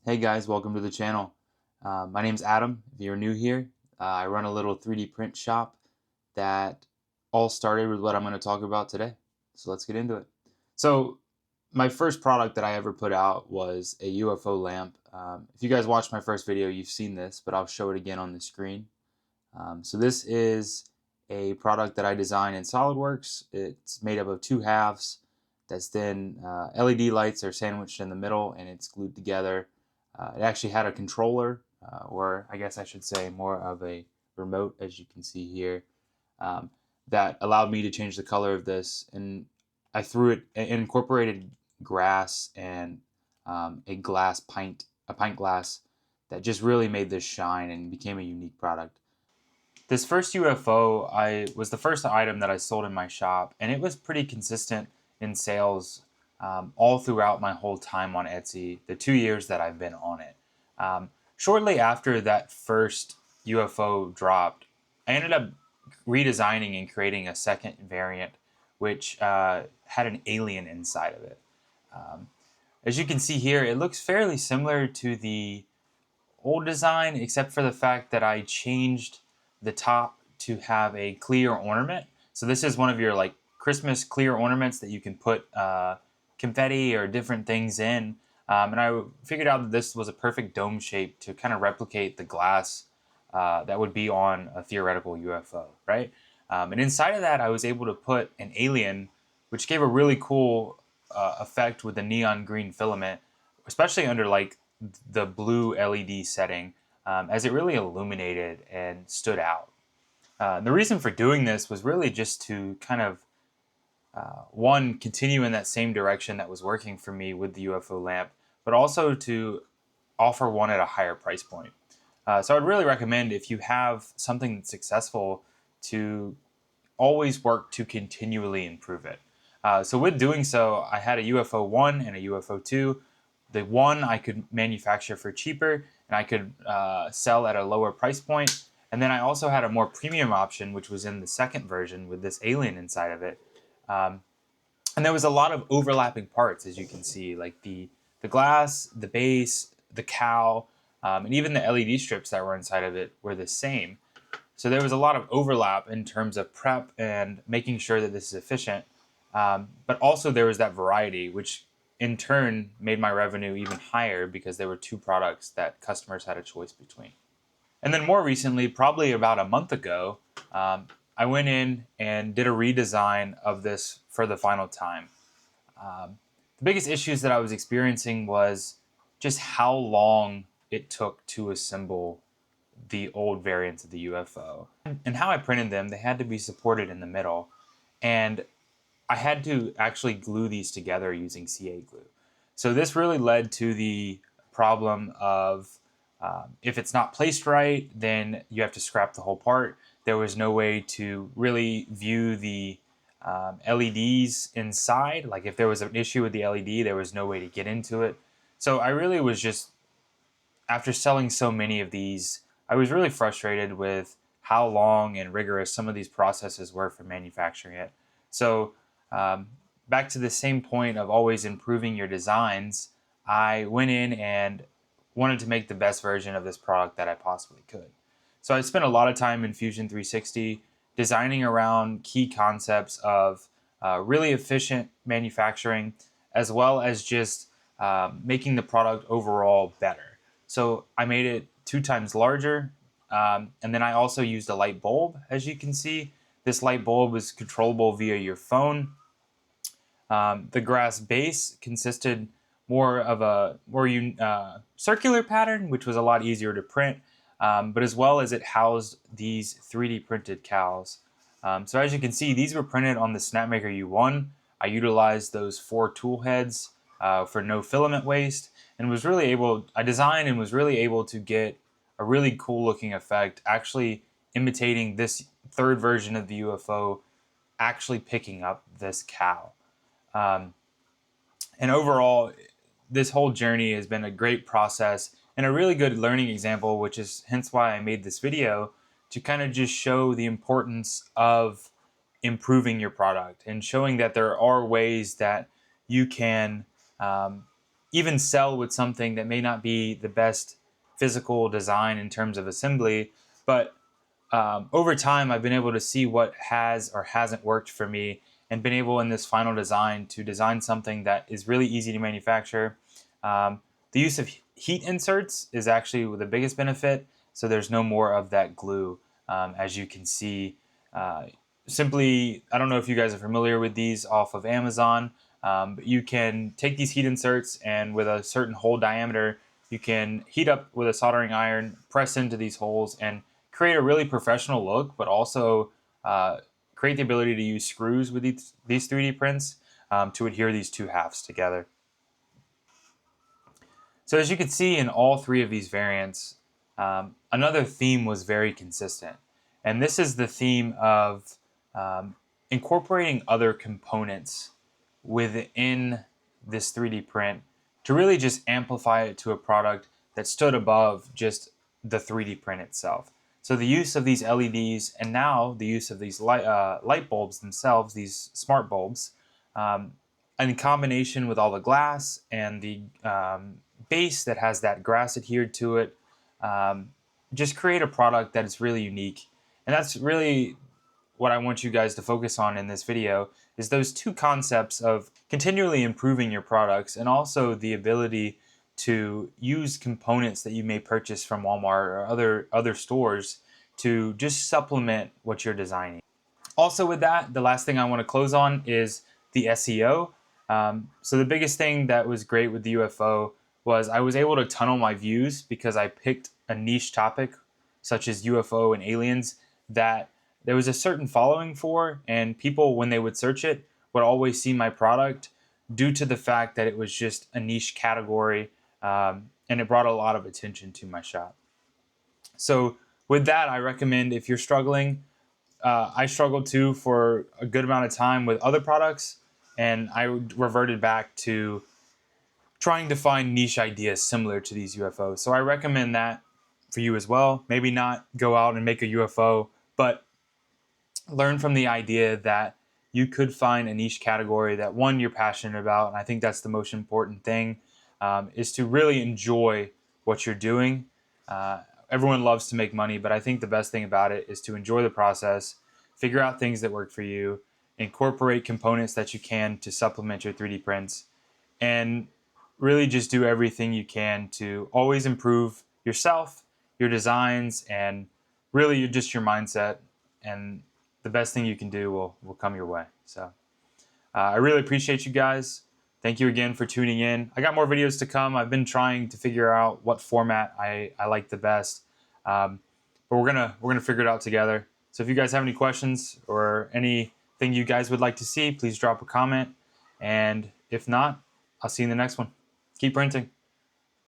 Hey guys, welcome to the channel. My name's Adam. If you're new here, I run a little 3D print shop that all started with what I'm going to talk about today. So let's get into it. So my first product that I ever put out was a UFO lamp. If you guys watched my first video, you've seen this, but I'll show it again on the screen. So this is a product that I designed in SolidWorks. It's made up of two halves. That's then LED lights are sandwiched in the middle and it's glued together. It actually had a controller, or I guess I should say more of a remote, as you can see here, that allowed me to change the color of this. And I threw it, incorporated grass and a pint glass that just really made this shine and became a unique product. This first UFO was the first item that I sold in my shop, and it was pretty consistent in sales all throughout my whole time on Etsy, the 2 years that I've been on it. Shortly after that first UFO dropped, I ended up redesigning and creating a second variant, which had an alien inside of it. As you can see here, it looks fairly similar to the old design, except for the fact that I changed the top to have a clear ornament. So this is one of your like Christmas clear ornaments that you can put confetti or different things in. And I figured out that this was a perfect dome shape to kind of replicate the glass that would be on a theoretical UFO, right? And inside of that, I was able to put an alien, which gave a really cool effect with the neon green filament, especially under like the blue LED setting, as it really illuminated and stood out. The reason for doing this was really just to kind of one, continue in that same direction that was working for me with the UFO lamp, but also to offer one at a higher price point. So I'd really recommend, if you have something that's successful, to always work to continually improve it. So with doing so, I had a UFO 1 and a UFO 2. The 1 I could manufacture for cheaper and I could sell at a lower price point. And then I also had a more premium option, which was in the second version with this alien inside of it. And there was a lot of overlapping parts, as you can see, like the glass, the base, the cowl, and even the LED strips that were inside of it were the same. So there was a lot of overlap in terms of prep and making sure that this is efficient. But also there was that variety, which in turn made my revenue even higher because there were two products that customers had a choice between. And then more recently, probably about a month ago, I went in and did a redesign of this for the final time. The biggest issues that I was experiencing was just how long it took to assemble the old variants of the UFO. And how I printed them, they had to be supported in the middle. And I had to actually glue these together using CA glue. So this really led to the problem of if it's not placed right, then you have to scrap the whole part. There was no way to really view the LEDs inside. Like if there was an issue with the LED, there was no way to get into it. So I really was just, after selling so many of these, I was really frustrated with how long and rigorous some of these processes were for manufacturing it. So back to the same point of always improving your designs, I went in and wanted to make the best version of this product that I possibly could. So I spent a lot of time in Fusion 360 designing around key concepts of really efficient manufacturing, as well as just making the product overall better. So I made it 2 times larger, and then I also used a light bulb. As you can see, this light bulb is controllable via your phone. The grass base consisted more of a circular pattern, which was a lot easier to print, but as well as it housed these 3D printed cowls. So as you can see, these were printed on the Snapmaker U1. I utilized those 4 tool heads for no filament waste, and I designed and was really able to get a really cool looking effect, actually imitating this third version of the UFO, actually picking up this cow. And overall, this whole journey has been a great process and a really good learning example, which is hence why I made this video, to kind of just show the importance of improving your product and showing that there are ways that you can even sell with something that may not be the best physical design in terms of assembly, but over time I've been able to see what has or hasn't worked for me, and been able in this final design to design something that is really easy to manufacture. The use of heat inserts is actually the biggest benefit, so there's no more of that glue. As you can see, simply, I don't know if you guys are familiar with these off of Amazon, but you can take these heat inserts, and with a certain hole diameter, you can heat up with a soldering iron, press into these holes, and create a really professional look, but also create the ability to use screws with these 3D prints to adhere these two halves together. So as you can see in all three of these variants, another theme was very consistent. And this is the theme of um, incorporating other components within this 3D print to really just amplify it to a product that stood above just the 3D print itself. So the use of these LEDs, and now the use of these light bulbs themselves, these smart bulbs, in combination with all the glass and the base that has that grass adhered to it, just create a product that is really unique. And that's really what I want you guys to focus on in this video, is those two concepts of continually improving your products, and also the ability to use components that you may purchase from Walmart or other stores to just supplement what you're designing. Also with that, the last thing I want to close on is the SEO. So the biggest thing that was great with the UFO was I was able to tunnel my views because I picked a niche topic such as UFO and aliens that there was a certain following for, and people, when they would search it, would always see my product due to the fact that it was just a niche category, and it brought a lot of attention to my shop. So with that, I recommend, if you're struggling, I struggled too for a good amount of time with other products, and I reverted back to trying to find niche ideas similar to these UFOs. So I recommend that for you as well. Maybe not go out and make a UFO, but learn from the idea that you could find a niche category that, one, you're passionate about. And I think that's the most important thing, is to really enjoy what you're doing. Everyone loves to make money, but I think the best thing about it is to enjoy the process, figure out things that work for you, incorporate components that you can to supplement your 3D prints, and really just do everything you can to always improve yourself, your designs, and really just your mindset. And the best thing you can do will come your way. So I really appreciate you guys. Thank you again for tuning in. I got more videos to come. I've been trying to figure out what format I like the best, but we're gonna figure it out together. So if you guys have any questions or anything you guys would like to see, please drop a comment. And if not, I'll see you in the next one. Keep printing.